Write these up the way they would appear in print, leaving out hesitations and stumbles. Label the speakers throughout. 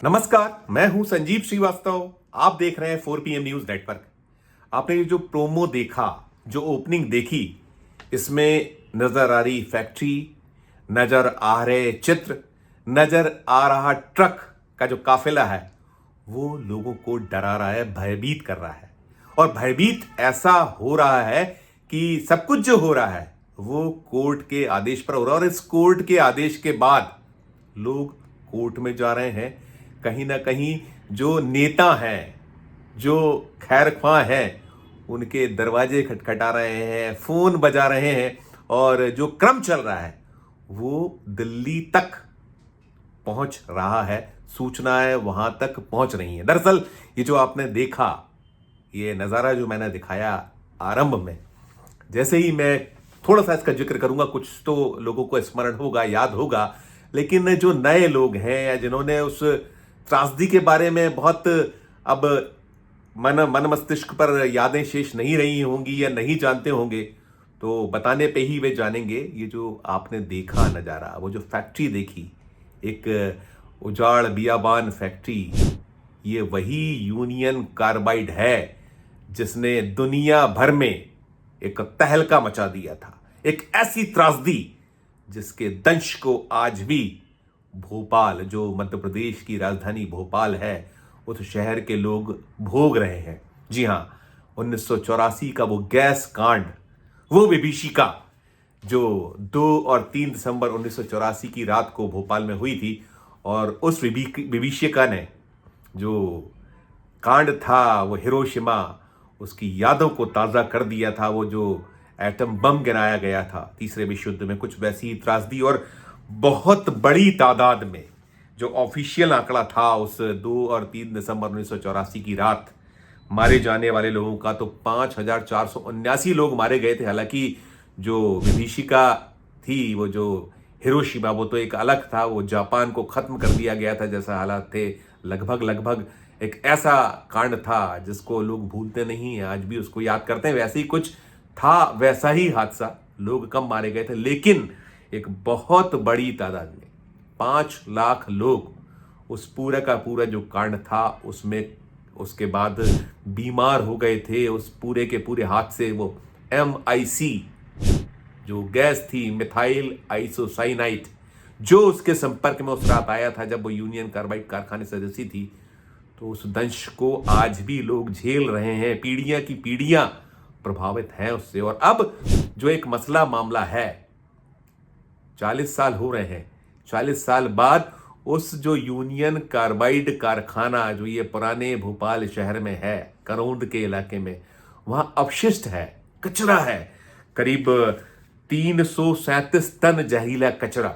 Speaker 1: नमस्कार, मैं हूं संजीव श्रीवास्तव। आप देख रहे हैं 4PM न्यूज नेटवर्क। आपने ये जो प्रोमो देखा, जो ओपनिंग देखी, इसमें नजर आ रही फैक्ट्री, नजर आ रहे चित्र, नजर आ रहा ट्रक का जो काफिला है, वो लोगों को डरा रहा है, भयभीत कर रहा है। और भयभीत ऐसा हो रहा है कि सब कुछ जो हो रहा है वो कोर्ट के आदेश पर हो रहा है। और इस कोर्ट के आदेश के बाद लोग कोर्ट में जा रहे हैं। कहीं ना कहीं जो नेता हैं, जो खैरख्वाह हैं, उनके दरवाजे खटखटा रहे हैं, फोन बजा रहे हैं। और जो क्रम चल रहा है वो दिल्ली तक पहुंच रहा है। सूचनाएं वहां तक पहुंच रही हैं। दरअसल ये जो आपने देखा, ये नज़ारा जो मैंने दिखाया आरंभ में, जैसे ही मैं थोड़ा सा इसका जिक्र करूंगा, कुछ तो लोगों को स्मरण होगा, याद होगा। लेकिन जो नए लोग हैं या जिन्होंने उस त्रासदी के बारे में बहुत अब मन मस्तिष्क पर यादें शेष नहीं रही होंगी या नहीं जानते होंगे, तो बताने पे ही वे जानेंगे। ये जो आपने देखा नज़ारा, वो जो फैक्ट्री देखी, एक उजाड़ बियाबान फैक्ट्री, ये वही यूनियन कार्बाइड है जिसने दुनिया भर में एक तहलका मचा दिया था। एक ऐसी त्रासदी जिसके दंश को आज भी भोपाल, जो मध्य प्रदेश की राजधानी भोपाल है, उस शहर के लोग भोग रहे हैं। जी हां, 1984 का वो गैस कांड, वो विभीषिका जो 2 और 3 दिसंबर 1984 की रात को भोपाल में हुई थी। और उस विभीषिका ने जो कांड था, वो हिरोशिमा, उसकी यादों को ताज़ा कर दिया था। वो जो एटम बम गिराया गया था तीसरे विश्व युद्ध में, कुछ वैसी ही त्रासदी। और बहुत बड़ी तादाद में, जो ऑफिशियल आंकड़ा था उस 2 और 3 दिसंबर 1984 की रात, मारे जाने वाले लोगों का तो 5,479 लोग मारे गए थे। हालांकि जो विभीषिका थी, वो जो हिरोशिमा, वो तो एक अलग था। वो जापान को खत्म कर दिया गया था जैसा हालात थे। लगभग एक ऐसा कांड था जिसको लोग भूलते नहीं हैं, आज भी उसको याद करते हैं। वैसे ही कुछ था, वैसा ही हादसा। लोग कम मारे गए थे, लेकिन एक बहुत बड़ी तादाद में 5 लाख लोग उस पूरा का पूरा जो कांड था उसमें उसके बाद बीमार हो गए थे। उस पूरे के पूरे हाथ से वो MIC जो गैस थी, मिथाइल आइसोसाइनाइट, जो उसके संपर्क में उस रात आया था जब वो यूनियन कार्बाइड कारखाने सदस्य थी, तो उस दंश को आज भी लोग झेल रहे हैं। पीढ़ियां की पीढ़ियां प्रभावित हैं उससे। और अब जो एक मसला मामला है, 40 साल हो रहे हैं, 40 साल बाद उस जो यूनियन कार्बाइड कारखाना जो ये पुराने भोपाल शहर में है, करौंद के इलाके में, वहां अपशिष्ट है, कचरा है। करीब 337 टन जहरीला कचरा,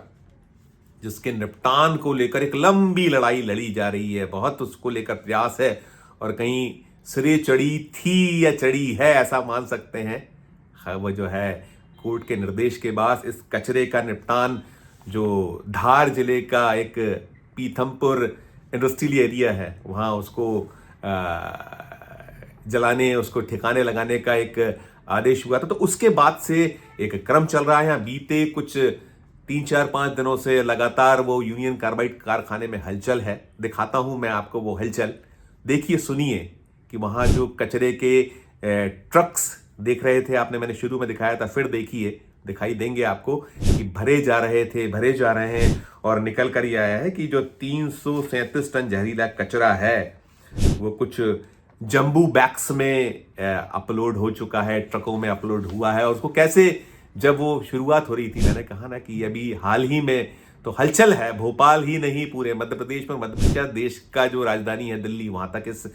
Speaker 1: जिसके निपटान को लेकर एक लंबी लड़ाई लड़ी जा रही है। बहुत उसको लेकर प्रयास है और कहीं सिरे चढ़ी थी या चढ़ी है, ऐसा मान सकते हैं। वो जो है, कोर्ट के निर्देश के बाद इस कचरे का निपटान, जो धार जिले का एक पीथमपुर इंडस्ट्रियल एरिया है, वहाँ उसको जलाने, उसको ठिकाने लगाने का एक आदेश हुआ था। तो उसके बाद से एक क्रम चल रहा है। बीते कुछ 3-4-5 दिनों से लगातार वो यूनियन कार्बाइड कारखाने में हलचल है। दिखाता हूं मैं आपको वो हलचल। देखिए, सुनिए कि वहां जो कचरे के ट्रक्स देख रहे थे आपने, मैंने शुरू में दिखाया था, फिर देखिए, दिखाई देंगे आपको कि भरे जा रहे हैं। और निकल कर ये आया है कि जो 337 टन जहरीला कचरा है वो कुछ जंबू बैग्स में अपलोड हो चुका है, ट्रकों में अपलोड हुआ है। और उसको कैसे, जब वो शुरुआत हो रही थी, मैंने कहा ना कि अभी हाल ही में तो हलचल है, भोपाल ही नहीं पूरे मध्य प्रदेश में, मध्य प्रदेश देश का जो राजधानी है दिल्ली, वहां तक इस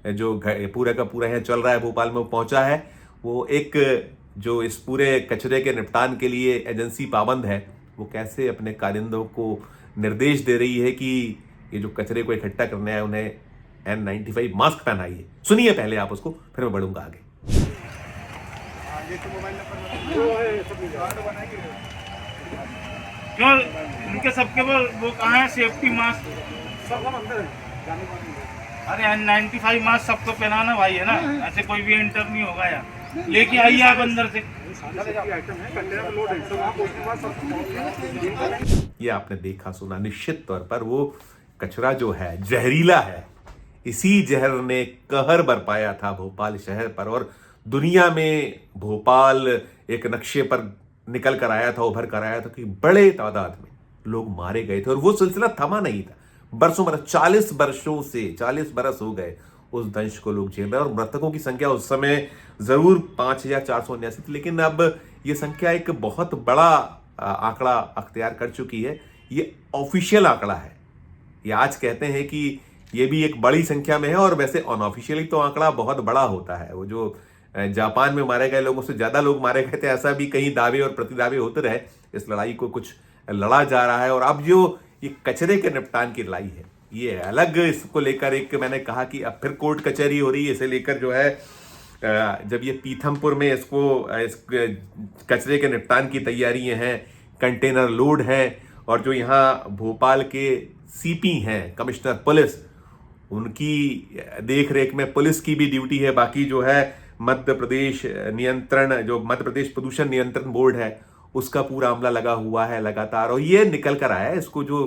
Speaker 1: जो पूरा का पूरा है चल रहा है, भोपाल में वो पहुंचा है। वो एक जो इस पूरे कचरे के निपटान के लिए एजेंसी पाबंद है, वो कैसे अपने कारिंदों को निर्देश दे रही है कि ये जो कचरे को इकट्ठा करना है उन्हें N95 मास्क पहनाइए। सुनिए पहले आप उसको, फिर मैं बढ़ूंगा आगे।
Speaker 2: क्यों इनके सबके वो कहाँ है सेफ्टी मास्क?
Speaker 3: सब हम अंदर जाने को नहीं।
Speaker 2: अरे N95 मास्क सबको पहनाना भाई, है ना? ऐसे कोई भी एंटर नहीं होगा यार। लेके आइए आप अंदर से।
Speaker 1: ये आपने देखा सुना, निश्चित तौर पर वो कचरा जो है जहरीला है, इसी जहर ने कहर बरपाया था भोपाल शहर पर, और दुनिया में भोपाल एक नक्शे पर निकल कर आया था, उभर कर आया था कि बड़े तादाद में लोग मारे गए थे और वो सिलसिला थमा नहीं था। बरसों बरस 40 वर्षों से 40 बरस हो गए उस दंश को लोग झेल रहे हैं, और मृतकों की संख्या उस समय जरूर 5479 थी, लेकिन अब ये संख्या एक बहुत बड़ा आंकड़ा अख्तियार कर चुकी है। ये ऑफिशियल आंकड़ा है, ये आज कहते हैं कि ये भी एक बड़ी संख्या में है, और वैसे अनऑफिशियली तो आंकड़ा बहुत बड़ा होता है। वो जो जापान में मारे गए लोगों से ज्यादा लोग मारे गए थे, ऐसा भी कई दावे और प्रतिदावे होते रहे। इस लड़ाई को कुछ लड़ा जा रहा है, और अब जो ये कचरे के निपटान की लड़ाई है, ये अलग, इसको लेकर एक मैंने कहा कि अब फिर कोर्ट कचहरी हो रही है। इसे लेकर जो है जब ये पीथमपुर में इस कचरे के निपटान की तैयारियां हैं, कंटेनर लोड है, और जो यहाँ भोपाल के सीपी हैं, कमिश्नर पुलिस, उनकी देख रेख में पुलिस की भी ड्यूटी है। बाकी जो है मध्य प्रदेश प्रदूषण नियंत्रण बोर्ड है, उसका पूरा अमला लगा हुआ है लगातार, और ये निकल कर आया है। इसको जो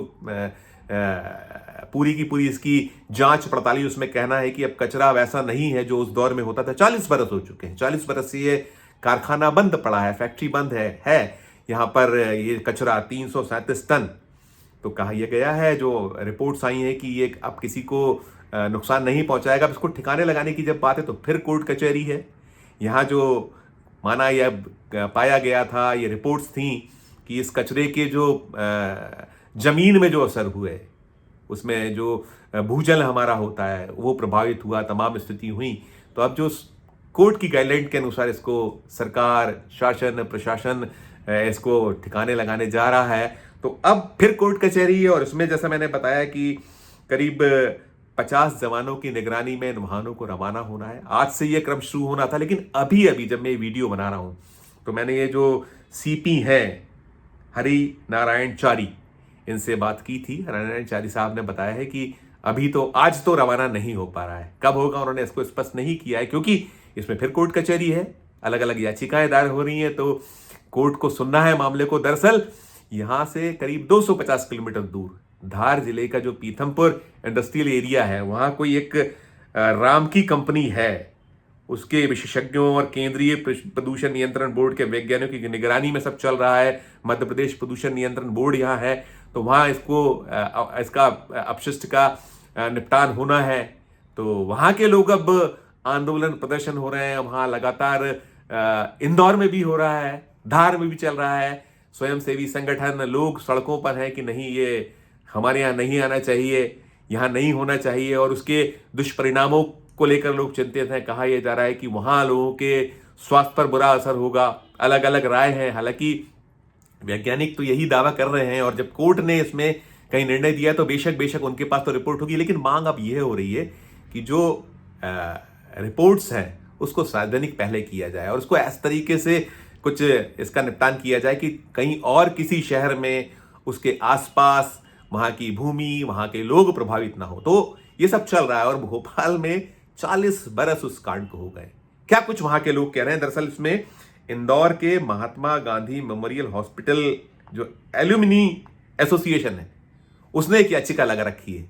Speaker 1: पूरी की पूरी इसकी जांच पड़ताली, उसमें कहना है कि अब कचरा वैसा नहीं है जो उस दौर में होता था। 40 बरस हो चुके हैं, 40 बरस से ये कारखाना बंद पड़ा है, फैक्ट्री बंद है यहाँ पर। ये कचरा 337 टन तो कहा यह गया है, जो रिपोर्ट्स आई हैं कि ये अब किसी को नुकसान नहीं पहुंचाएगा। अब इसको ठिकाने लगाने की जब बात है तो फिर कोर्ट कचहरी है। यहाँ जो माना या पाया गया था, ये रिपोर्ट्स थी कि इस कचरे के जो जमीन में जो असर हुए, उसमें जो भूजल हमारा होता है वो प्रभावित हुआ, तमाम स्थिति हुई। तो अब जो कोर्ट की गाइडलाइन के अनुसार इसको सरकार, शासन, प्रशासन इसको ठिकाने लगाने जा रहा है। तो अब फिर कोर्ट कचहरी है, और इसमें जैसा मैंने बताया कि करीब 50 जवानों की निगरानी में इन वाहनों को रवाना होना है। आज से ये क्रम शुरू होना था, लेकिन अभी जब मैं ये वीडियो बना रहा हूं तो मैंने ये जो सीपी हैं हरि नारायण चारी, इनसे बात की थी। हरि नारायण चारी साहब ने बताया है कि अभी तो आज तो रवाना नहीं हो पा रहा है, कब होगा उन्होंने इसको स्पष्ट नहीं किया है, क्योंकि इसमें फिर कोर्ट कचहरी है, अलग अलग याचिकाएं दायर हो रही हैं, तो कोर्ट को सुनना है मामले को। दरअसल यहां से करीब 250 किलोमीटर दूर धार जिले का जो पीथमपुर इंडस्ट्रियल एरिया है, वहां कोई एक राम की कंपनी है, उसके विशेषज्ञों और केंद्रीय प्रदूषण नियंत्रण बोर्ड के वैज्ञानिकों की निगरानी में सब चल रहा है। मध्य प्रदेश प्रदूषण नियंत्रण बोर्ड यहाँ है, तो वहाँ इसका अपशिष्ट का निपटान होना है। तो वहाँ के लोग अब आंदोलन प्रदर्शन हो रहे हैं, वहाँ लगातार इंदौर में भी हो रहा है, धार में भी चल रहा है। स्वयंसेवी संगठन, लोग सड़कों पर हैं कि नहीं, ये हमारे यहाँ नहीं आना चाहिए, यहाँ नहीं होना चाहिए, और उसके दुष्परिणामों को लेकर लोग चिंतित हैं। कहा यह जा रहा है कि वहाँ लोगों के स्वास्थ्य पर बुरा असर होगा। अलग अलग राय है, हालांकि वैज्ञानिक तो यही दावा कर रहे हैं, और जब कोर्ट ने इसमें कहीं निर्णय दिया तो बेशक उनके पास तो रिपोर्ट होगी, लेकिन मांग अब यह हो रही है कि जो रिपोर्ट्स हैं उसको सार्वजनिक पहले किया जाए, और उसको इस तरीके से कुछ इसका निपटान किया जाए कि कहीं और किसी शहर में, उसके आसपास, वहां की भूमि, वहां के लोग प्रभावित ना हो। तो ये सब चल रहा है, और भोपाल में 40 बरस उस कांड को हो गए। क्या कुछ वहां के लोग कह रहे हैं, दरअसल इसमें इंदौर के महात्मा गांधी मेमोरियल हॉस्पिटल जो एल्यूमिनी एसोसिएशन है, उसने एक याचिका लगा रखी है।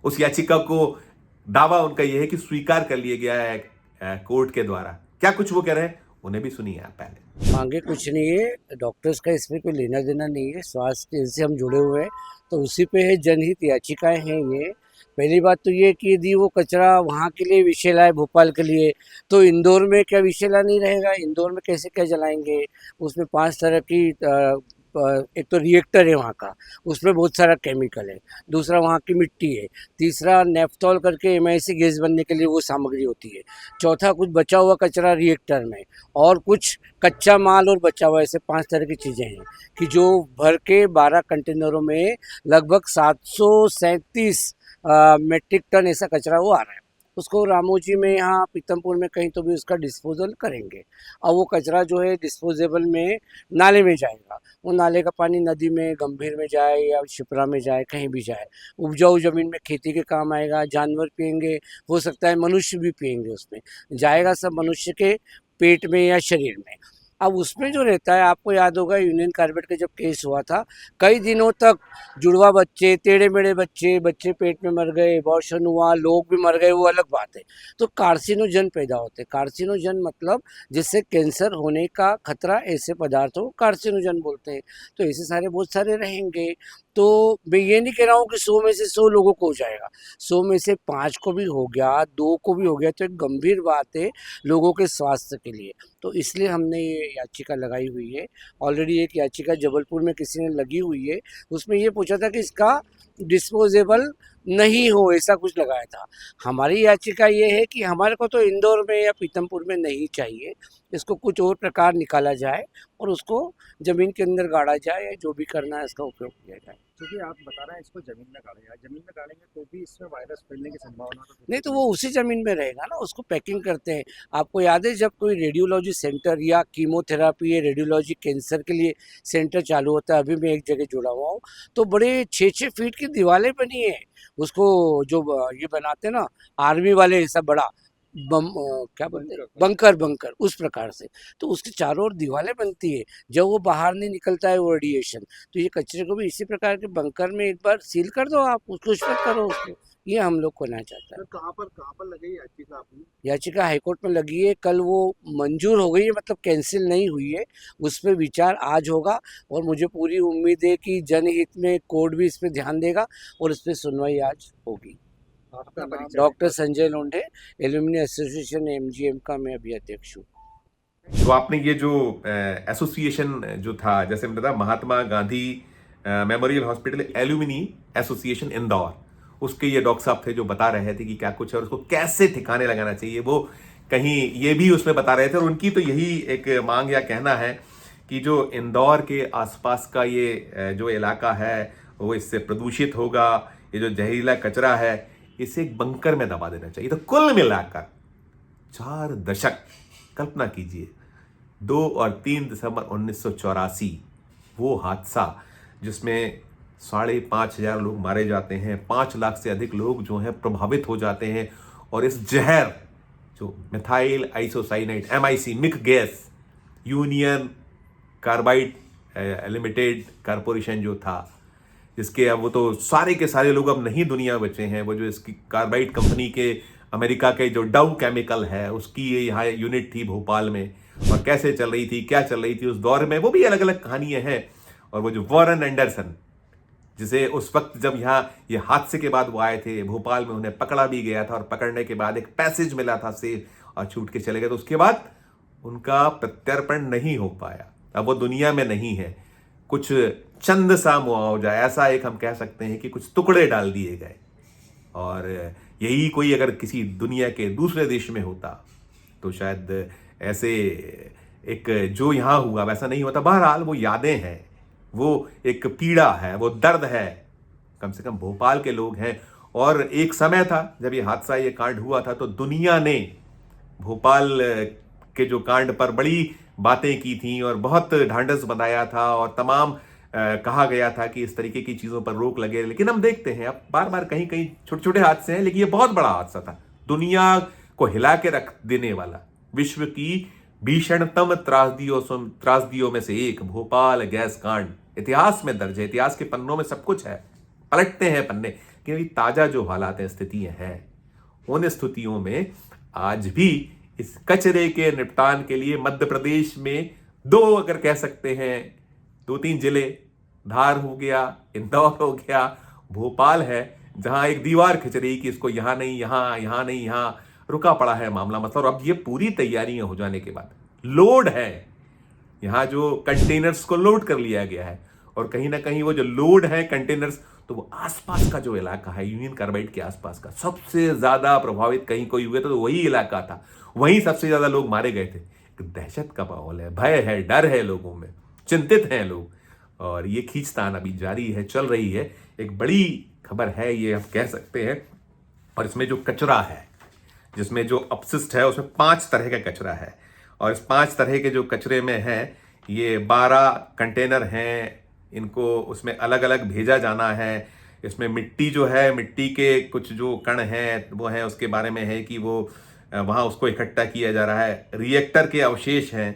Speaker 1: उस याचिका को दावा उनका यह है कि स्वीकार कर लिया गया है कोर्ट के द्वारा। क्या कुछ वो कह रहे हैं, उन्हें भी सुनिए आप पहले।
Speaker 4: मांगे कुछ नहीं है, डॉक्टर्स का इसमें कोई लेना देना नहीं है, स्वास्थ्य से हम जुड़े हुए हैं, तो उसी पे है जनहित याचिकाएं हैं ये। पहली बात तो ये कि यदि वो कचरा वहाँ के लिए विषैला है, भोपाल के लिए, तो इंदौर में क्या विषैला नहीं रहेगा? इंदौर में कैसे क्या जलाएंगे? उसमें 5 तरह की एक तो रिएक्टर है वहाँ का, उसमें बहुत सारा केमिकल है, दूसरा वहाँ की मिट्टी है, तीसरा नेफ्थॉल करके एमआईसी गैस बनने के लिए वो सामग्री होती है, चौथा कुछ बचा हुआ कचरा रिएक्टर में, और कुछ कच्चा माल और बचा हुआ, ऐसे 5 तरह की चीज़ें हैं कि जो भर के 12 कंटेनरों में लगभग 737 मेट्रिक टन ऐसा कचरा वो आ रहा है। उसको रामोजी में, यहाँ पीतमपुर में कहीं तो भी उसका डिस्पोजल करेंगे, और वो कचरा जो है डिस्पोजेबल में नाले में जाएगा। वो नाले का पानी नदी में, गंभीर में जाए या शिप्रा में जाए, कहीं भी जाए, उपजाऊ ज़मीन में खेती के काम आएगा, जानवर पिएंगे, हो सकता है मनुष्य भी पिएंगे, उसमें जाएगा सब मनुष्य के पेट में या शरीर में। अब उसमें जो रहता है, आपको याद होगा यूनियन कार्बाइड का जब केस हुआ था, कई दिनों तक जुड़वा बच्चे, टेढ़े मेढ़े बच्चे, बच्चे पेट में मर गए, अबॉर्शन हुआ, लोग भी मर गए, वो अलग बात है। तो कार्सिनोजन पैदा होते हैं। कार्सिनोजन मतलब जिससे कैंसर होने का खतरा, ऐसे पदार्थों को कार्सिनोजन बोलते हैं। तो ऐसे सारे बहुत सारे रहेंगे। तो मैं ये नहीं कह रहा हूँ कि 100 में से 100 लोगों को हो जाएगा, 100 में से 5 को भी हो गया, 2 को भी हो गया, तो एक गंभीर बात है लोगों के स्वास्थ्य के लिए। तो इसलिए हमने ये याचिका लगाई हुई है। ऑलरेडी एक याचिका जबलपुर में किसी ने लगी हुई है, उसमें ये पूछा था कि इसका डिस्पोजेबल नहीं हो, ऐसा कुछ लगाया था। हमारी याचिका ये है कि हमारे को तो इंदौर में या पीतमपुर में नहीं चाहिए, इसको कुछ और प्रकार निकाला जाए और उसको ज़मीन के अंदर गाड़ा जाए, या जो भी करना है इसका उपयोग किया जाए।
Speaker 3: क्योंकि आप बता रहे हैं इसको जमीन में गाड़ेगा, जमीन में गाड़ेंगे तो भी इसमें वायरस फैलने की संभावना तो
Speaker 4: नहीं तो वो उसी ज़मीन में रहेगा ना, उसको पैकिंग करते हैं। आपको याद है जब कोई रेडियोलॉजी सेंटर या कीमोथेरापी या रेडियोलॉजी कैंसर के लिए सेंटर चालू होता है, अभी मैं एक जगह जुड़ा हुआ हूँ, तो बड़े 6-6 फीट की दीवारें बनी है। उसको जो ये बनाते हैं ना आर्मी वाले, ऐसा बड़ा क्या बोलते हैं, बंकर उस प्रकार से। तो उसके चारों ओर दीवारें बनती है, जब वो बाहर नहीं निकलता है वो रेडिएशन। तो ये कचरे को भी इसी प्रकार के बंकर में एक बार सील कर दो, आप उसको उसमें करो उसको। ये हम लोग करना चाहता है।
Speaker 3: कहाँ पर लगी याचिका आपने?
Speaker 4: याचिका हाईकोर्ट में लगी है, कल वो मंजूर हो गई है, मतलब कैंसिल नहीं हुई है। उस पर विचार आज होगा और मुझे पूरी उम्मीद है कि जनहित में कोर्ट भी इस पर ध्यान देगा और इस पर सुनवाई आज होगी।
Speaker 3: आपका परिचय?
Speaker 4: Doctor Sanjay Londhe, alumni association MGM का मैं अभी अध्यक्ष हूँ।
Speaker 1: तो आपने ये जो एसोसिएशन जो था, जैसे मैंने बताया Mahatma Gandhi memorial hospital alumni association Indore, उसके ये डॉक्टर साहब थे जो बता रहे थे कि क्या कुछ है और उसको कैसे ठिकाने लगाना चाहिए। वो कहीं ये भी उसमें बता रहे थे और उनकी तो यही एक मांग या कहना है कि जो इंदौर के आसपास का ये जो इलाका है वो इससे प्रदूषित होगा। ये जो जहरीला कचरा है इसे एक बंकर में दबा देना चाहिए। तो कुल मिलाकर 4 दशक, कल्पना कीजिए, 2 और 3 दिसंबर 1984 वो हादसा जिसमें 5,500 लोग मारे जाते हैं, 5 लाख से अधिक लोग जो हैं प्रभावित हो जाते हैं। और इस जहर जो methyl isocyanide MIC MIC gas, Union Carbide Limited Corporation जो था, जिसके अब वो तो सारे के सारे लोग अब नहीं दुनिया में बचे हैं। वो जो इसकी कार्बाइड कंपनी के अमेरिका के जो डाउ केमिकल है उसकी ये यहाँ यूनिट थी भोपाल में, और कैसे चल रही थी, क्या चल रही थी उस दौर में, वो भी अलग अलग कहानियां हैं। और वो जो वॉरेन एंडरसन, जिसे उस वक्त जब यहाँ ये हादसे के बाद वो आए थे भोपाल में, उन्हें पकड़ा भी गया था और पकड़ने के बाद एक पैसेज मिला था सेफ और छूट के चले गए। तो उसके बाद उनका प्रत्यर्पण नहीं हो पाया, अब वो दुनिया में नहीं है। कुछ चंद सा मुआवजा, ऐसा एक हम कह सकते हैं कि कुछ टुकड़े डाल दिए गए। और यही कोई अगर किसी दुनिया के दूसरे देश में होता तो शायद ऐसे एक जो यहाँ हुआ वैसा नहीं होता। बहरहाल वो यादें हैं, वो एक पीड़ा है, वो दर्द है, कम से कम भोपाल के लोग हैं। और एक समय था जब ये हादसा, ये कांड हुआ था, तो दुनिया ने भोपाल के जो कांड पर बड़ी बातें की थी और बहुत ढांढस बंधाया था और तमाम कहा गया था कि इस तरीके की चीज़ों पर रोक लगे। लेकिन हम देखते हैं अब बार बार कहीं कहीं छोटे छोटे हादसे हैं, लेकिन ये बहुत बड़ा हादसा था, दुनिया को हिला के रख देने वाला, विश्व की भीषणतम त्रासदियों में से एक भोपाल गैस कांड इतिहास में दर्ज है। इतिहास के पन्नों में सब कुछ है, पलटते हैं पन्ने, क्योंकि ताजा जो हालात हैं, स्थितियां हैं, उन स्थितियों में आज भी इस कचरे के निपटान के लिए मध्य प्रदेश में 2 अगर कह सकते हैं 2-3 जिले, धार हो गया, इंदौर हो गया, भोपाल है, जहां एक दीवार खिंच रही कि इसको यहां नहीं, यहां नहीं, यहां रुका पड़ा है मामला मसला। और अब ये पूरी तैयारियां हो जाने के बाद लोड है, यहां जो कंटेनर्स को लोड कर लिया गया है, और कहीं ना कहीं वो जो लोड है कंटेनर्स, तो वो आसपास का जो इलाका है यूनियन कार्बाइड के आसपास का सबसे ज्यादा प्रभावित कहीं कोई हुए तो वही इलाका था, वहीं सबसे ज्यादा लोग मारे गए थे। एक दहशत का माहौल है, भय है, डर है लोगों में, चिंतित हैं लोग, और ये खींचतान अभी जारी है, चल रही है। एक बड़ी खबर है ये हम कह सकते हैं। और इसमें जो कचरा है, जिसमें जो अपशिष्ट है, उसमें 5 तरह का कचरा है, और इस 5 तरह के जो कचरे में है, ये 12 कंटेनर हैं, इनको उसमें अलग अलग भेजा जाना है। इसमें मिट्टी जो है, मिट्टी के कुछ जो कण हैं वो हैं, उसके बारे में है कि वो वहाँ उसको इकट्ठा किया जा रहा है। रिएक्टर के अवशेष हैं,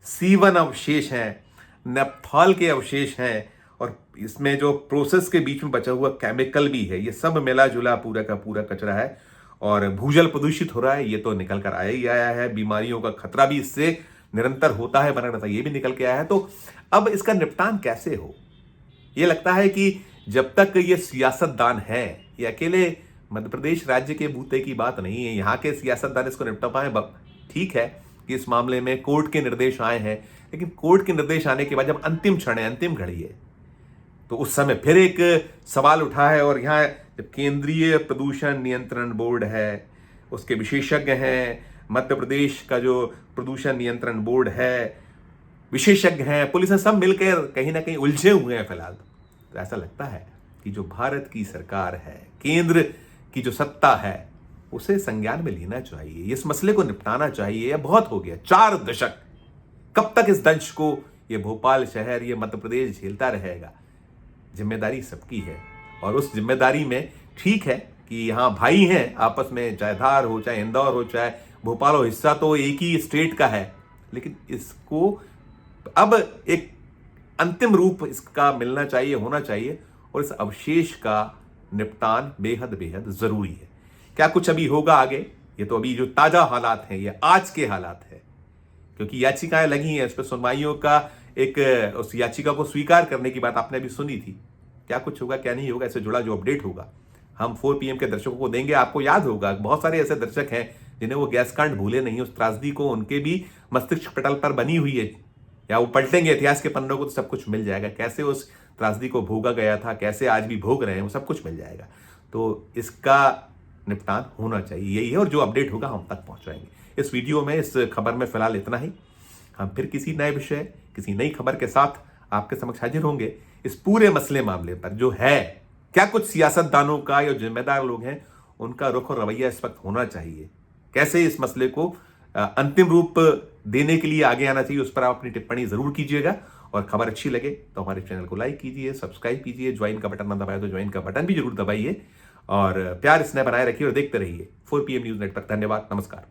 Speaker 1: C1 अवशेष हैं, नेप्थॉल के अवशेष हैं, और इसमें जो प्रोसेस के बीच में बचा हुआ केमिकल भी है, ये सब मिला जुला पूरा का पूरा कचरा है और भूजल प्रदूषित हो रहा है। ये तो निकल कर आया ही आया है, बीमारियों का खतरा भी इससे निरंतर होता है, बना रहता है, ये भी निकल के आया है। तो अब इसका निपटान कैसे हो? ये लगता है कि जब तक ये सियासतदान है, ये अकेले मध्य प्रदेश राज्य के बूते की बात नहीं है, यहाँ के सियासतदान इसको निपटा पाए। ठीक है कि इस मामले में कोर्ट के निर्देश आए हैं, लेकिन कोर्ट के निर्देश आने के बाद जब अंतिम क्षण है, अंतिम घड़ी है, तो उस समय फिर एक सवाल उठा है। और यहाँ जब केंद्रीय प्रदूषण नियंत्रण बोर्ड है, उसके विशेषज्ञ हैं, मध्य प्रदेश का जो प्रदूषण नियंत्रण बोर्ड है, विशेषज्ञ हैं, पुलिस है, सब मिलकर कहीं ना कहीं उलझे हुए हैं फिलहाल। तो ऐसा लगता है कि जो भारत की सरकार है, केंद्र की जो सत्ता है, उसे संज्ञान में लेना चाहिए, इस मसले को निपटाना चाहिए। यह बहुत हो गया, 4 दशक, कब तक इस दंश को ये भोपाल शहर, ये मध्य प्रदेश झेलता रहेगा? जिम्मेदारी सबकी है, और उस जिम्मेदारी में ठीक है कि यहाँ भाई हैं आपस में, चाहे धार हो, चाहे इंदौर हो, चाहे भोपाल हो, हिस्सा तो एक ही स्टेट का है, लेकिन इसको अब एक अंतिम रूप इसका मिलना चाहिए, होना चाहिए, और इस अवशेष का निपटान बेहद बेहद जरूरी है। क्या कुछ अभी होगा आगे? ये तो अभी जो ताजा हालात हैं, ये आज के हालात है, क्योंकि याचिकाएं लगी हैं, इस पर सुनवाइयों का एक, उस याचिका को स्वीकार करने की बात आपने अभी सुनी थी। क्या कुछ होगा, क्या नहीं होगा, इससे जुड़ा जो अपडेट होगा हम 4 PM के दर्शकों को देंगे। आपको याद होगा बहुत सारे ऐसे दर्शक हैं जिन्हें वो गैस कांड भूले नहीं, उस त्रासदी को उनके भी मस्तिष्क पटल पर बनी हुई है, या वो पलटेंगे इतिहास के पन्नों को तो सब कुछ मिल जाएगा, कैसे उस त्रासदी को भोगा गया था, कैसे आज भी भोग रहे हैं, वो सब कुछ मिल जाएगा। तो इसका निपटान होना चाहिए, यही है, और जो अपडेट होगा हम तक पहुंचाएंगे। इस वीडियो में, इस खबर में फिलहाल इतना ही। हम फिर किसी नए विषय, किसी नई खबर के साथ आपके समक्ष हाजिर होंगे। इस पूरे मसले मामले पर जो है, क्या कुछ सियासतदानों का या जिम्मेदार लोग हैं, उनका रुख और रवैया इस वक्त होना चाहिए, कैसे इस मसले को अंतिम रूप देने के लिए आगे आना चाहिए, उस पर आप अपनी टिप्पणी जरूर कीजिएगा। और खबर अच्छी लगे तो हमारे चैनल को लाइक कीजिए, सब्सक्राइब कीजिए, ज्वाइन का बटन ना दबाया तो ज्वाइन का बटन भी जरूर दबाइए, और प्यार इसने बनाए रखिए और देखते रहिए 4 PM न्यूज नेटवर्क। धन्यवाद, नमस्कार।